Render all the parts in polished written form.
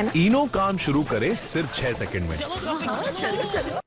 है ना? इनो काम शुरू करे सिर्फ 6 सेकंड में। चलो।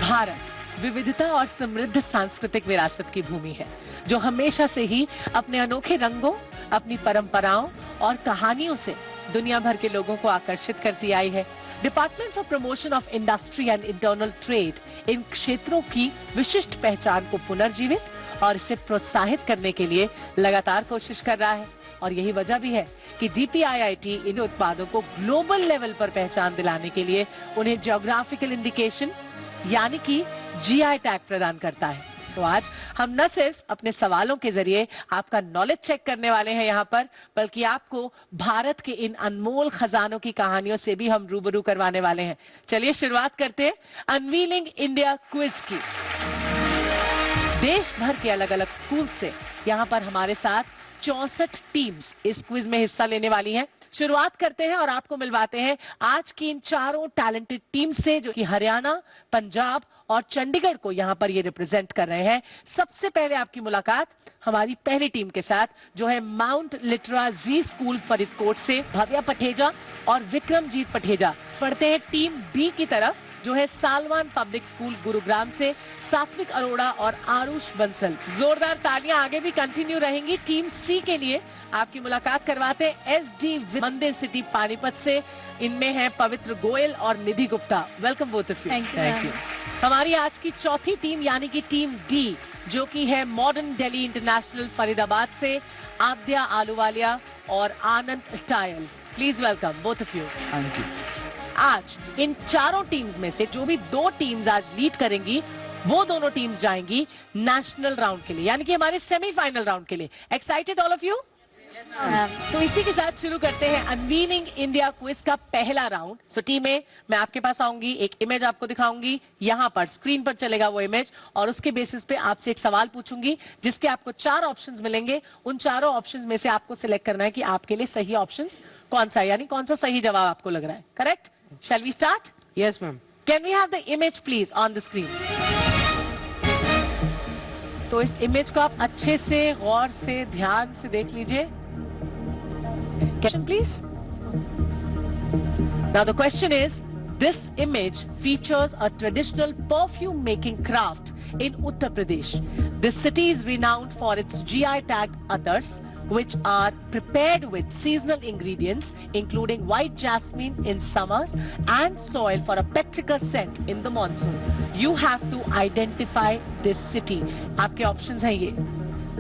भारत विविधता और समृद्ध सांस्कृतिक विरासत की भूमि है, जो हमेशा से ही अपने अनोखे रंगों, अपनी परंपराओं और कहानियों से दुनिया भर के लोगों को आकर्षित करती आई है। Department for promotion of industry and internal trade in क्षेत्रों की विशिष्ट पहचान को पुनर्जीवित और इसे प्रोत्साहित करने के लिए लगातार कोशिश कर रहा है। और यही वजह भी है कि डीपीआईआईटी इन उत्पादों को ग्लोबल लेवल पर पहचान दिलाने के लिए उन्हें ज्योग्राफिकल इंडिकेशन यानी कि जीआई टैग प्रदान करता है। तो आज हम न सिर्फ अपने सवालों के जरिए आपका नॉलेज चेक करने वाले हैं यहाँ पर, बल्कि आपको भारत के इन अनमोल खजानों की कहानियों से भी हम रूबरू करवाने वाले हैं। चलिए शुरुआत करते हैं अनवीलिंग इंडिया क्विज की। देश भर के अलग अलग स्कूल से यहाँ पर हमारे साथ 64 टीम्स इस क्विज में हिस्सा लेने वाली हैं। शुरुआत करते हैं और आपको मिलवाते हैं आज की इन चारों टैलेंटेड टीम से, जो कि हरियाणा, पंजाब और चंडीगढ़ को यहाँ पर ये रिप्रेजेंट कर रहे हैं। सबसे पहले आपकी मुलाकात हमारी पहली टीम के साथ, जो है माउंट लिटरा जी स्कूल फरीदकोट से भव्या पठेजा और विक्रमजीत पठेजा। पढ़ते हैं टीम बी की तरफ, जो है सालवान पब्लिक स्कूल गुरुग्राम से सात्विक अरोड़ा और आरुष बंसल। जोरदार तालियां आगे भी कंटिन्यू रहेंगी। टीम सी के लिए आपकी मुलाकात करवाते हैं एसडी मंदिर सिटी पानीपत से। इनमें हैं पवित्र गोयल और Nidhi Gupta. Welcome both of you. Thank you. हमारी आज की चौथी टीम यानी कि टीम डी, जो कि है मॉडर्न दिल्ली इंटरनेशनल फरीदाबाद से आद्या आलूवालिया और Anand Tayal. Please welcome both of you. Thank you. आज इन चारों टीम्स में से जो भी दो टीम्स आज लीड करेंगी, वो दोनों टीम्स जाएंगी नेशनल राउंड के लिए, यानी कि हमारे सेमीफाइनल राउंड के लिए। Excited all of you? तो इसी के साथ शुरू करते हैं अनवीलिंग इंडिया क्विज का पहला राउंड। सो टीम ए, मैं आपके पास आऊंगी, एक इमेज आपको दिखाऊंगी, यहाँ पर स्क्रीन पर चलेगा वो इमेज, और उसके बेसिस पे आपसे एक सवाल पूछूंगी जिसके आपको 4 ऑप्शंस मिलेंगे। उन चारों ऑप्शंस में से आपको सिलेक्ट करना है कि आपके लिए सही ऑप्शंस कौन सा है, यानी कौन सा सही जवाब आपको लग रहा है। Correct? Shall we start? Yes, ma'am. Can we have the image please on the screen? तो इस इमेज को आप अच्छे से, गौर से, ध्यान से देख लीजिए। Question please. Now the question is, this image features a traditional perfume making craft in Uttar Pradesh. This city is renowned for its GI tagged others, which are prepared with seasonal ingredients including white jasmine in summers and soil for a petrichor scent in the monsoon. You have to identify this city. आपके options हैं ये।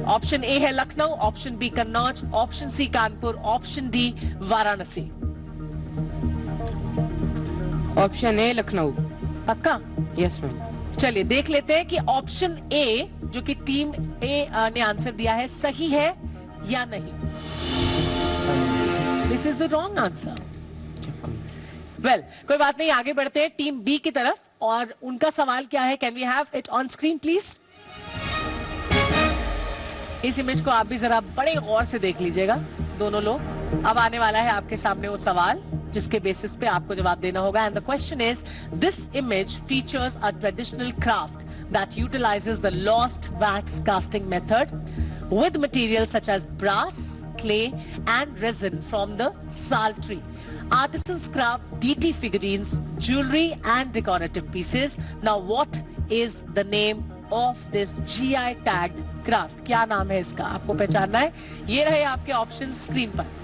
Option A है Lucknow, option B Kannauj, option C Kanpur, option D Varanasi. Option A Lucknow. पक्का? Yes ma'am. चलिए देख लेते हैं कि ऑप्शन ए, जो कि टीम ए ने आंसर दिया है, सही है या नहीं। This is the wrong answer. Well, कोई बात नहीं, आगे बढ़ते हैं टीम बी की तरफ, और उनका सवाल क्या है? Can we have it on screen please? इस इमेज को आप भी जरा बड़े गौर से देख लीजिएगा दोनों लोग। अब आने वाला है आपके सामने वो सवाल जिसके बेसिस पे आपको जवाब देना होगा। And the question is, this image features a traditional craft that utilizes the lost wax casting method with materials such as brass, clay and resin from the sal tree. Artisans craft DT figurines, jewelry and decorative pieces. Now what is the name of this GI tagged craft? क्या नाम है इसका? आपको पहचानना है। ये रहे आपके ऑप्शन स्क्रीन पर।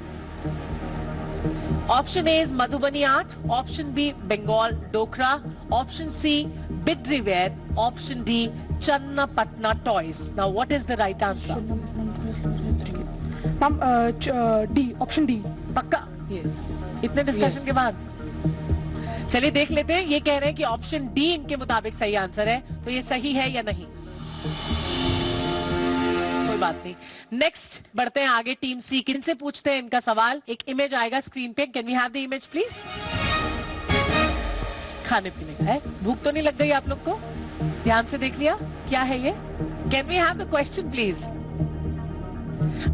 Option A is Madhubani art, option B Bengal Dokra, option C Bidri ware, option D Channapatna toys. Now what is the right answer? Ma'am D, option D. पक्का? इतने डिस्कशन के बाद चलिए देख लेते हैं। ये कह रहे हैं कि ऑप्शन डी इनके मुताबिक सही आंसर है, तो ये सही है या नहीं? कोई बात नहीं, नेक्स्ट बढ़ते हैं आगे टीम सी की। इनसे पूछते हैं इनका सवाल। एक इमेज आएगा स्क्रीन पे, can we have the image please? खाने पीने का है। भूख तो नहीं लग गई आप लोग को? ध्यान से देख लिया क्या है ये? Can we have the question please?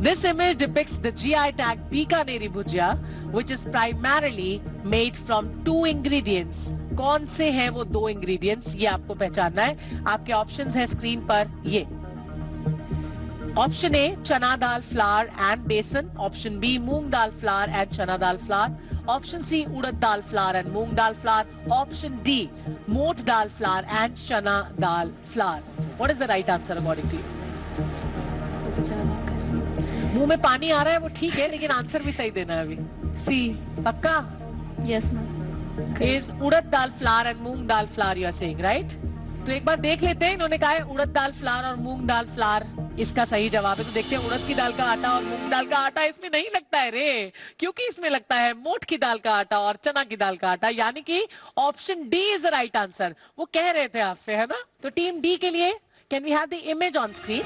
This image depicts the GI tag Bikaneri bhujia, which is primarily made from 2 ingredients. कौन से हैं वो 2 ingredients? ये आपको पहचानना है. आपके options हैं screen पर ये. Option A, chana dal flour and besan. Option B, moong dal flour and chana dal flour. Option C, urad dal flour and moong dal flour. Option D, moat dal flour and chana dal flour. What is the right answer according to you? मुंह में पानी आ रहा है वो ठीक है, लेकिन answer भी सही देना है अभी. C. पक्का? Yes, ma'am. Is urad dal flour and moong dal flour you are saying, right? तो एक बार देख लेते हैं. इन्होंने कहा है उड़द दाल फ्लावर और मूंग दाल फ्लावर इसका सही जवाब है. तो देखते हैं उड़द की दाल का आटा और मूंग दाल का आटा इसमें नहीं लगता है रे, क्योंकि इसमें लगता है मोठ की दाल का आटा और चना की दाल का आटा. यानी कि option D is the right answer. वो कह रहे थे आपसे, है ना? तो टीम डी के लिए can we have the image on screen?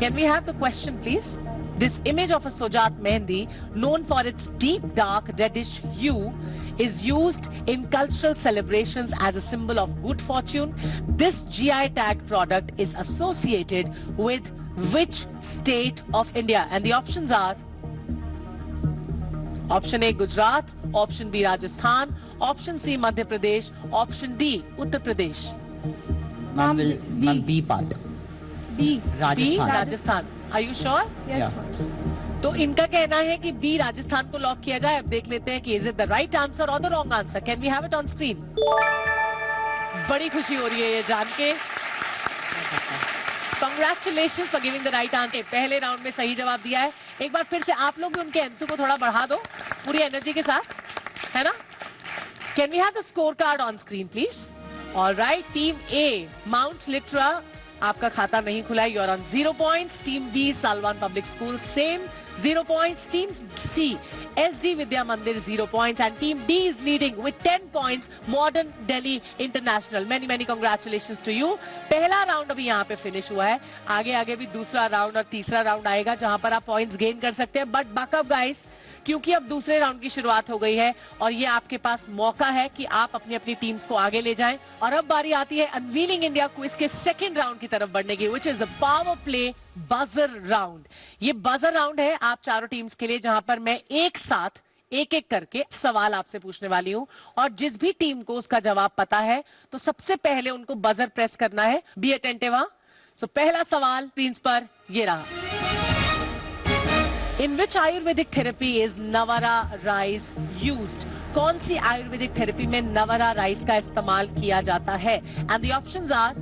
Can we have the question, please? This image of a Sojat Mehendi, known for its deep dark reddish hue, is used in cultural celebrations as a symbol of good fortune. This GI tag product is associated with which state of India? And the options are Option A, Gujarat. Option B, Rajasthan. Option C, Madhya Pradesh. Option D, Uttar Pradesh. Ma'am, B part. B. D, Rajasthan. Rajasthan. Are you sure? Yes, Yeah. ma'am. तो इनका कहना है कि B Rajasthan को lock किया जाए. अब देख लेते हैं कि is it the right answer और the wrong answer. Can we have it on screen? बड़ी खुशी हो रही है ये जान के. Congratulations for giving the right answer. पहले राउंड में सही जवाब दिया है. एक बार फिर से आप लोग भी उनके एंथू को थोड़ा बढ़ा दो पूरी एनर्जी के साथ, है ना? Can we have the scorecard on screen, please? All right, Team A, Mount Litra, आपका खाता नहीं खुला है. You are on 0 points. Team B, Salwan Public School, same 0 points. Team C, SD Vidya Mandir 0 points, and Team D is leading with 10 points. Modern Delhi International. Many congratulations to you. पहला round अभी यहाँ पे finish हुआ है. आगे भी दूसरा round और तीसरा राउंड आएगा जहां पर आप पॉइंट्स गेन कर सकते हैं. बट बकअप गाइस, क्योंकि अब दूसरे राउंड की शुरुआत हो गई है और ये आपके पास मौका है कि आप अपनी टीम्स को आगे ले जाएं. और अब बारी आती है अनवीलिंग इंडिया क्विज के सेकंड राउंड की तरफ बढ़ने की, which is the power play buzzer round. ये बजर राउंड है आप चारों टीम्स के लिए, जहां पर मैं एक साथ एक करके सवाल आपसे पूछने वाली हूं और जिस भी टीम को उसका जवाब पता है तो सबसे पहले उनको बजर प्रेस करना है. Be attentive. सो पहला सवाल स्क्रीन पर ये रहा. In which Ayurvedic therapy is Navara rice used? कौन सी आयुर्वेदिक थेरेपी में नवरा राइस का इस्तेमाल किया जाता है? And the options are,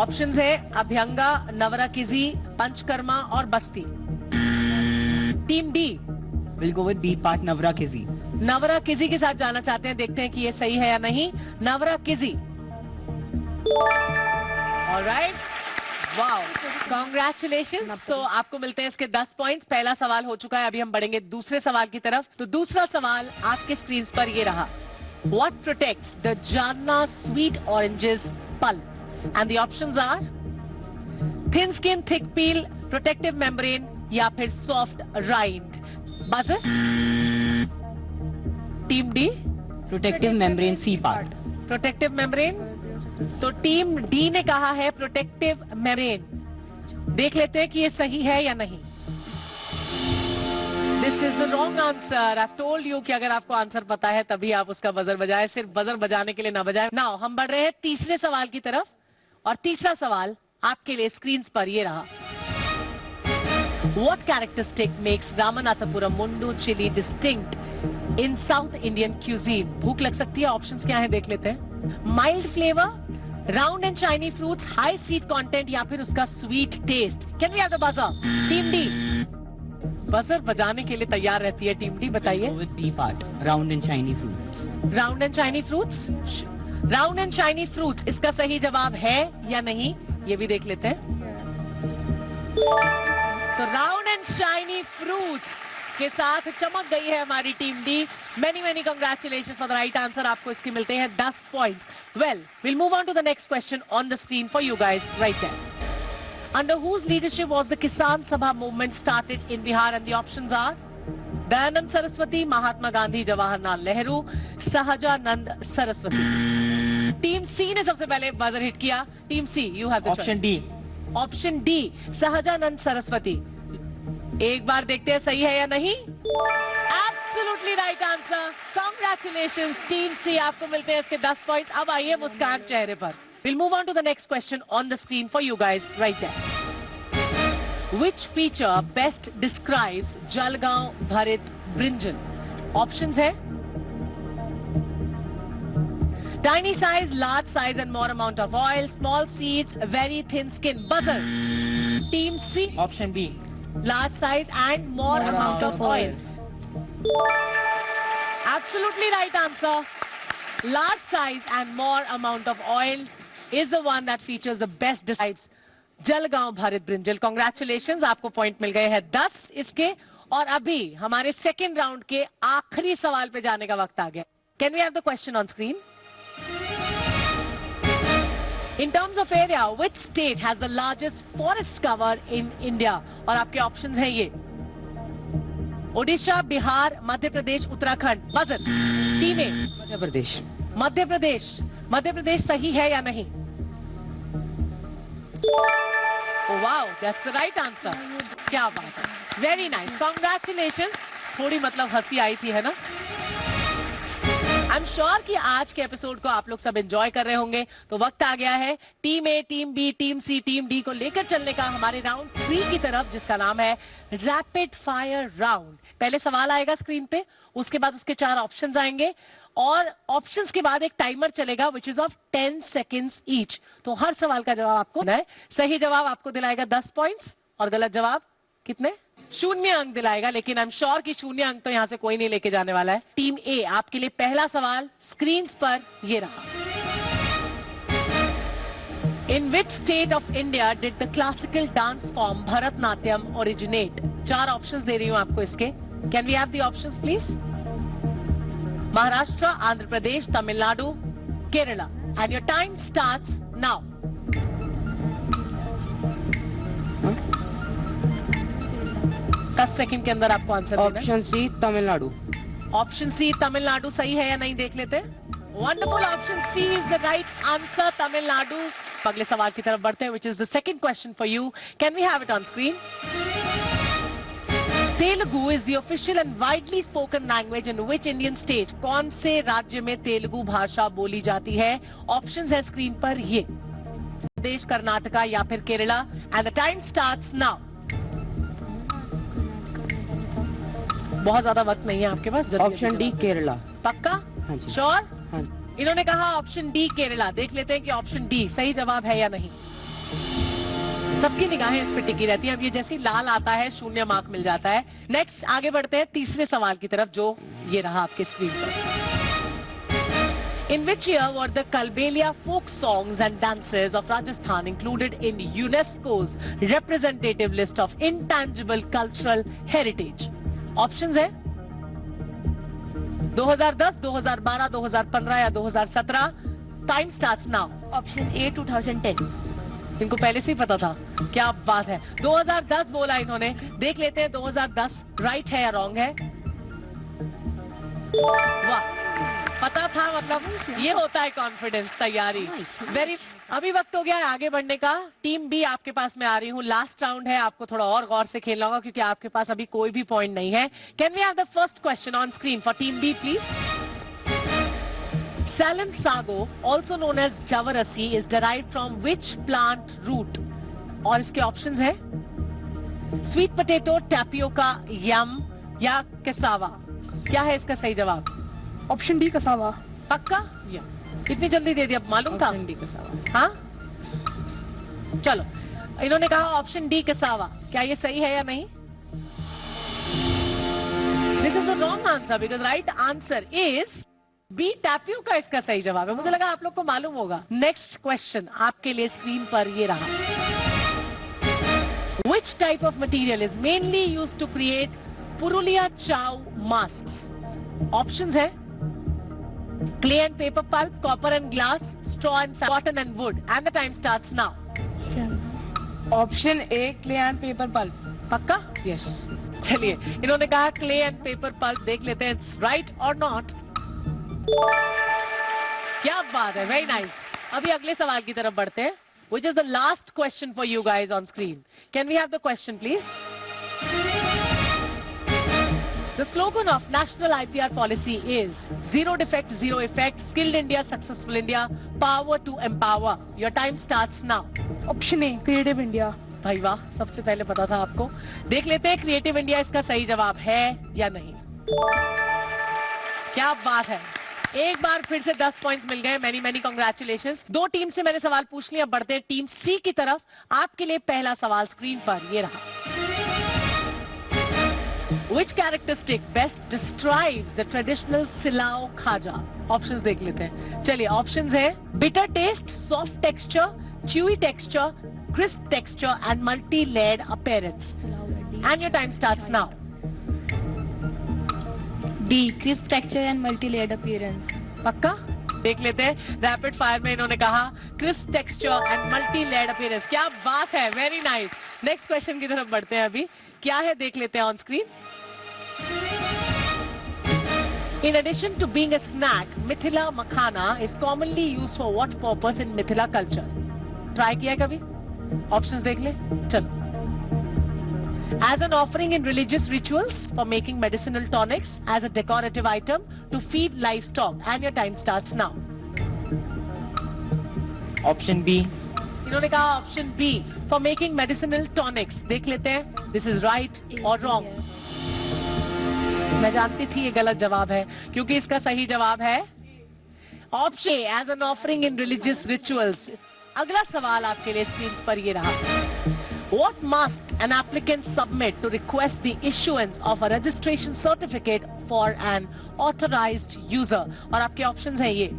options है अभ्यंगा, नवरा किजी, पंचकर्मा और बस्ती. Team D We'll go with B part, Navra Kizi. नवरा किजी के साथ जाना चाहते हैं. देखते हैं कि ये सही है या नहीं. नवरा किजी. Alright, wow, congratulations. सो आपको मिलते हैं इसके 10 पॉइंट्स. पहला सवाल हो चुका है. अभी हम बढ़ेंगे दूसरे सवाल की तरफ. तो दूसरा सवाल आपके स्क्रीन पर ये रहा. What protects the Janna sweet oranges pulp? And the options are thin skin, thick peel, protective membrane या फिर soft rind. Buzzer? Team D Protective membrane, C part. Protective membrane. तो टीम डी ने कहा है protective membrane. देख लेते हैं कि ये सही है या नहीं. This is the wrong answer. I told you कि अगर आपको आंसर पता है तभी आप उसका बजर बजाएं, सिर्फ बजर बजाने के लिए ना बजाएं. नाउ हम बढ़ रहे हैं तीसरे सवाल की तरफ और तीसरा सवाल आपके लिए स्क्रीन पर ये रहा. What characteristic makes Ramanathapuram Mundu chili distinct in South Indian cuisine? भूख लग सकती है. ऑप्शंस क्या हैं देख लेते हैं. Mild flavor, round and shiny fruits, high sweet content या फिर उसका sweet taste. Can we have the buzzer? Team D. Buzzer बजाने के लिए तैयार रहती है टीम डी. बताइए. We'll go with B part, round and shiny fruits. Round and shiny fruits. Round and shiny fruits इसका सही जवाब है या नहीं ये भी देख लेते हैं. So round and shiny fruits के साथ चमक गई है हमारी team D. Many congratulations for the right answer. आपको इसके मिलते हैं 10 points. Well, we'll move on to the next question on the screen for you guys right there. Under whose leadership was the Kisan Sabha movement started in Bihar? And the options are Dayanand Saraswati, Mahatma Gandhi, Jawaharlal Nehru, Sahajanand Saraswati. Team C ने सबसे पहले buzzer hit किया. Team C, you have the choice. Option D, option D Sahajanand Saraswati. एक बार देखते हैं सही है या नहीं। Absolutely right answer. Congratulations team C, आपको मिलते हैं इसके 10 पॉइंट्स। अब आइए मुस्कान चेहरे पर। We'll move on to the next question on the screen for you guys right there. Which feature best describes Jalgaon Bharit Brinjal? Options है tiny size, large size and more amount of oil, small seeds, very thin skin. Buzzer. Team C. Option B. Large size and more amount of oil. Absolutely right answer. Large size and more amount of oil is the one that features the best describes Jalgaon Bharit Brinjal. Congratulations, आपको point मिल गए हैं 10 इसके। और अभी हमारे second round के आखिरी सवाल पे जाने का वक्त आ गया। Can we have the question on screen? In terms of area, which state has the largest forest cover in India? और आपके ऑप्शंस हैं ये ओडिशा, बिहार, मध्य प्रदेश, उत्तराखंड। बजर टीम ए। मध्य प्रदेश। मध्य प्रदेश। मध्य प्रदेश सही है या नहीं? Wow, that's the right answer. क्या बात है, वेरी नाइस, कांग्रेचुलेशंस। थोड़ी मतलब हंसी आई थी, है ना? आई एम श्योर कि आज के एपिसोड को आप लोग सब एंजॉय कर रहे होंगे। तो वक्त आ गया है टीम ए, टीम बी, टीम सी, टीम डी को लेकर चलने का हमारे राउंड 3 की तरफ, जिसका नाम है रैपिड फायर राउंड। पहले सवाल आएगा स्क्रीन पे, उसके बाद उसके 4 ऑप्शंस आएंगे और ऑप्शंस के बाद एक टाइमर चलेगा which is of 10 seconds each. तो हर सवाल का जवाब आपको है। सही जवाब आपको दिलाएगा 10 पॉइंट्स और गलत जवाब कितने? 0 अंक दिलाएगा। लेकिन आई एम श्योर कि 0 अंक तो यहां से कोई नहीं लेके जाने वाला है। टीम ए, आपके लिए पहला सवाल स्क्रीन पर ये रहा। In which state of India did the classical dance form Bharatanatyam originate? 4 options दे रही हूं आपको इसके। Can we have the options please? Maharashtra, Andhra Pradesh, Tamil Nadu, Kerala. And your time starts now. दस सेकंड के अंदर आपको आंसर देना है। Option C Tamil Nadu. Option C Tamil Nadu सही है या नहीं देख लेते हैं। Wonderful, option C is the right answer, Tamil Nadu. अगले सवाल की तरफ बढ़ते हैं, which is the second question for you. Can we have it on screen? Telugu is the official and widely spoken language in which Indian state? कौन से राज्य में तेलुगु भाषा बोली जाती है? ऑप्शंस है स्क्रीन पर ये, प्रदेश, कर्नाटका या फिर Kerala. And the time starts now. बहुत ज्यादा वक्त नहीं है आपके पास। Option D Kerala. पक्का? हाँ जी। श्योर? हाँ जी। इन्होंने कहा ऑप्शन डी केरला। देख लेते हैं कि ऑप्शन डी सही जवाब है या नहीं। सबकी निगाहें इस पे टिकी रहती है। अब ये जैसे ही लाल आता है 0 मार्क मिल जाता है। नेक्स्ट आगे बढ़ते हैं तीसरे सवाल की तरफ, जो ये रहा आपके स्क्रीन पर। In which year were the Kalbelia folk songs and dances of Rajasthan included in UNESCO's representative list of intangible cultural heritage? Options है 2010, 2012, 2015 या 2017। Time starts now. Option A 2010। इनको पहले से ही पता था, क्या बात है। 2010 बोला इन्होंने। देख लेते हैं 2010 राइट है या रॉन्ग है। वाह, पता था, मतलब ये होता है कॉन्फिडेंस, तैयारी। वेरी। अभी वक्त हो गया है आगे बढ़ने का। टीम बी आपके पास मैं आ रही हूँ। लास्ट राउंड है, आपको थोड़ा और गौर से खेलना होगा क्योंकि आपके पास अभी कोई भी पॉइंट नहीं है। Can we have the first question on screen for team B please? Salan sago, also known as jawarasi, is derived from which plant root? और इसके ऑप्शंस हैं स्वीट पोटैटो, टैपियोका, यम या कैसावा। क्या है इसका सही जवाब? Option D cassava. पक्का? इतनी जल्दी दे दिया, मालूम था? Option D cassava. हाँ, चलो। इन्होंने कहा ऑप्शन डी कसावा। क्या ये सही है या नहीं? This is the wrong answer because right answer is B tapioca इसका सही जवाब है। मुझे लगा आप लोग को मालूम होगा। नेक्स्ट क्वेश्चन आपके लिए स्क्रीन पर ये रहा। Which type of material is mainly used to create Purulia Chow masks? Options है clay and paper pulp, copper and glass, straw and cotton and wood. And the time starts now. Option A clay and paper pulp. पक्का? Yes. चलिए, इन्होंने कहा clay and paper pulp. देख लेते हैं it's right और not. क्या बात है, वेरी नाइस। अभी अगले सवाल की तरफ बढ़ते हैं। which is the last question for you guys on screen. Can we have the question, please? The slogan of National IPR policy is Zero Defect, Zero Effect, Skilled India, Successful India, Power to Empower. Your time starts now. Option A, Creative India. भाई वाह, सबसे पहले पता था आपको. देख लेते हैं क्रिएटिव इंडिया इसका सही जवाब है या नहीं. क्या बात है. एक बार फिर से 10 पॉइंट्स मिल गए. Many many congratulations. दो टीम से मैंने सवाल पूछ लिया. बढ़ते हैं टीम सी की तरफ. आपके लिए पहला सवाल स्क्रीन पर ये रहा. Which characteristic best describes the traditional Silao Khaja? Options देख लेते हैं. चलिए options है bitter taste, soft texture, chewy texture, crisp texture and multi-layered appearance. And your time starts now. D, crisp texture and multi-layered appearance. पक्का? देख लेते हैं. Rapid fire में इन्होंने कहा crisp texture and multi-layered appearance. क्या बात है. Very nice. नेक्स्ट क्वेश्चन की तरफ बढ़ते हैं. अभी क्या है देख लेते हैं on screen. In addition to being a snack, Mithila Makhana is commonly used for what purpose in Mithila culture? Try किया है कभी? Options देख ले. चलो. As an offering in religious rituals, for making medicinal tonics, as a decorative item, to feed livestock. And your time starts now. Option B. इन्होंने कहा option B for making medicinal tonics. देख लेते हैं this is right और wrong. मैं जानती थी ये गलत जवाब है क्योंकि इसका सही जवाब है option A as an offering in religious rituals. अगला सवाल आपके लिए स्क्रीन पर ये रहा. What must an applicant submit to request the issuance of a registration certificate for an authorized user? और आपके ऑप्शंस हैं ये.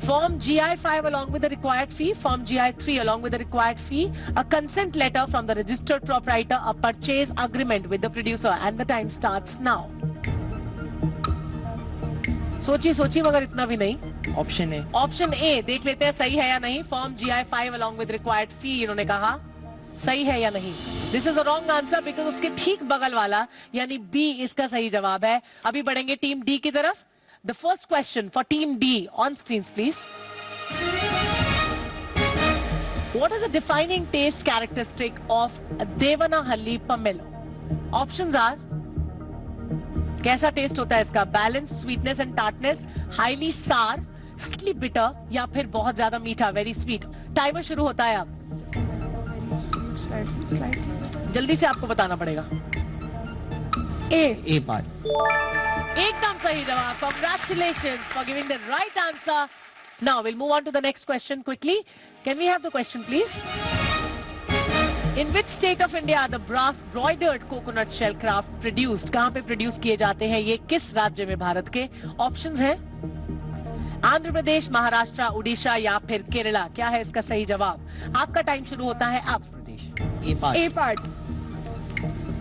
Form GI5 along with the required fee, Form GI3 along with the required fee, a consent letter from the registered proprietor, a purchase agreement with the producer, and the time starts now. सोची मगर इतना भी नहीं. Option A. Option A देख लेते हैं सही है या नहीं. Form GI5 along with required fee इन्होंने कहा सही है या नहीं. This is a wrong answer because उसके ठीक बगल वाला यानी बी इसका सही जवाब है. अभी बढ़ेंगे टीम डी की तरफ. The first question for Team D on screens, please. What is a defining taste characteristic of Devanahalli Pomelo? Options are कैसा टेस्ट होता है इसका. बैलेंस, स्वीटनेस एंड टार्टनेस, हाईली सार, स्ली बिटर या फिर बहुत ज्यादा मीठा, वेरी स्वीट. टाइमर शुरू होता है अब. जल्दी से आपको बताना पड़ेगा. A part. एकदम सही जवाब. Congratulations for giving the right answer. Now we'll move on to the next question quickly. Can we have the question, please? In which state of India are the brass broidered coconut shell craft produced? कहाँ पे produce किए जाते हैं ये, किस राज्य में भारत के? ऑप्शंस हैं आंध्र प्रदेश, महाराष्ट्र, उड़ीसा या फिर केरला. क्या है इसका सही जवाब? आपका टाइम शुरू होता है अब. A part. A part.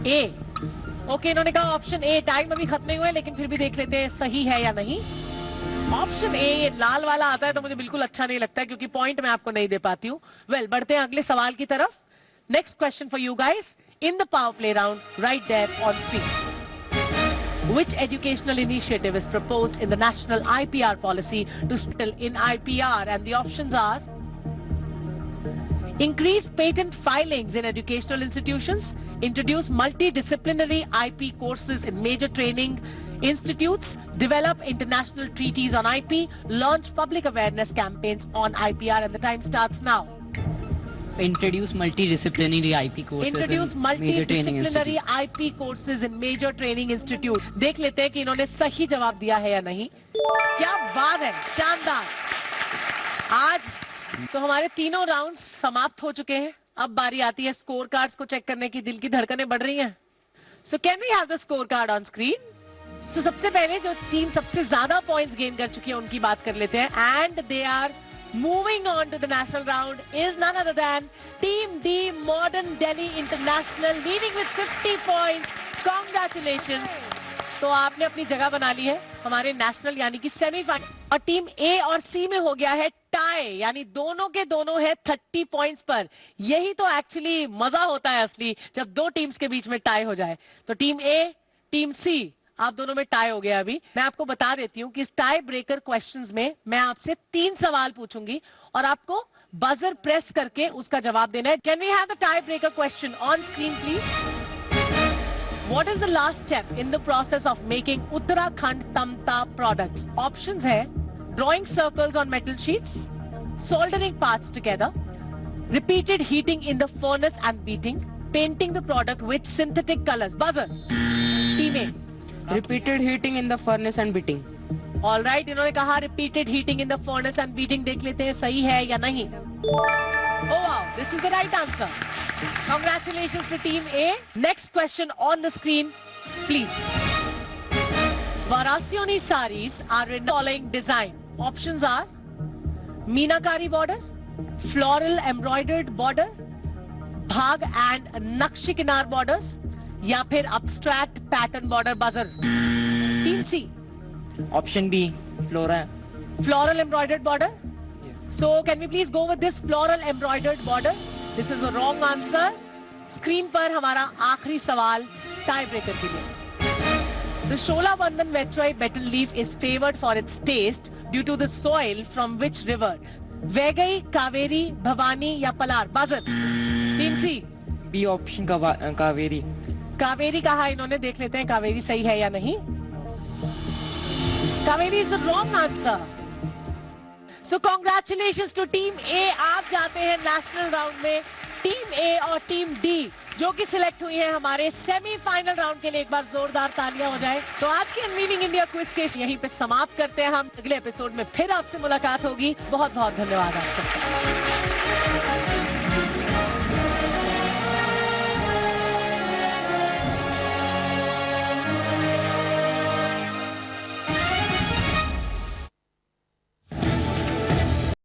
A. Okay इन्होंने कहा ऑप्शन ए. टाइम अभी खत्म नहीं हुआ है लेकिन फिर भी देख लेते हैं सही है या नहीं. ऑप्शन ए ये लाल वाला आता है तो मुझे बिल्कुल अच्छा नहीं लगता है क्योंकि पॉइंट मैं आपको नहीं दे पाती हूँ. वेल बढ़ते हैं अगले सवाल की तरफ. Next question for you guys in the power play round right there on screen. Which educational initiative is proposed in the national IPR policy to settle in IPR? And the options are increase patent filings in educational institutions, introduce multidisciplinary IP courses in major training institutes, develop international treaties on IP, launch public awareness campaigns on IPR. And the time starts now. Introduce multidisciplinary IP courses. Introduce in major training multidisciplinary institutes. IP courses in major training institute. देख लेते हैं कि इन्होंने सही जवाब दिया है या नहीं. क्या बात है, शानदार. आज तो हमारे तीनों राउंड्स समाप्त हो चुके हैं. अब बारी आती है स्कोर कार्ड्स को चेक करने की. दिल की धड़कनें बढ़ रही हैं. So can we have the score card on screen. So सबसे पहले जो टीम सबसे ज्यादा पॉइंट्स गेन कर चुकी है उनकी बात कर लेते हैं. And they are moving on to the national round is none other than Team D Modern Delhi International, leading with 50 points. Congratulations. तो आपने अपनी जगह बना ली है हमारे नेशनल यानी कि सेमीफाइनल. और टीम ए और सी में हो गया है टाई, यानी दोनों के दोनों है 30 पॉइंट्स पर. यही तो एक्चुअली मजा होता है असली, जब दो टीम्स के बीच में टाई हो जाए. तो टीम ए, टीम सी, आप दोनों में टाई हो गया. अभी मैं आपको बता देती हूँ कि इस टाई ब्रेकर क्वेश्चंस में मैं आपसे 3 सवाल पूछूंगी और आपको बजर प्रेस करके उसका जवाब देना है. Can we have the tie breaker question on screen please? What is the last step in the process of making Uttarakhand Tamta products? Options है drawing circles on metal sheets, soldering parts together, repeated heating in the furnace and beating, painting the product with synthetic colors. Buzzer. Team A. Repeated heating in the furnace and beating. All right. इन्होंने कहा repeated heating in the furnace and beating. देख लेते हैं सही है या नहीं. Oh wow, this is the right answer. Congratulations to Team A. Next question on the screen, please. Varasioni saris are in the following design. Options are Meenakari border, floral embroidered border, bhag and nakshi kinar borders, या फिर abstract pattern border. Buzzer. Team C. Option B, Flora. Floral embroidered border. So can we please go with this floral embroidered border? This is a wrong answer. Screen पर हमारा आखिरी सवाल tie breaker के लिए. The Shola Bandhan Vetroy betel leaf is favored for its taste due to the soil from which river? Vaigai, Kaveri, Bhavani या Palar? Buzzer. Team C. B option Kaveri. Kaveri कहा इन्होंने, देख लेते हैं कावेरी सही है या नहीं. Kaveri is the wrong answer. So congratulations to Team A. आप जाते हैं नेशनल राउंड में. टीम A और टीम D जो कि सिलेक्ट हुई है हमारे सेमीफाइनल राउंड के लिए, एक बार जोरदार तालियां हो जाए. तो आज की अनवीनिंग इंडिया क्विज के यहीं पे समाप्त करते हैं हम. अगले एपिसोड में फिर आपसे मुलाकात होगी. बहुत बहुत धन्यवाद आप सबका.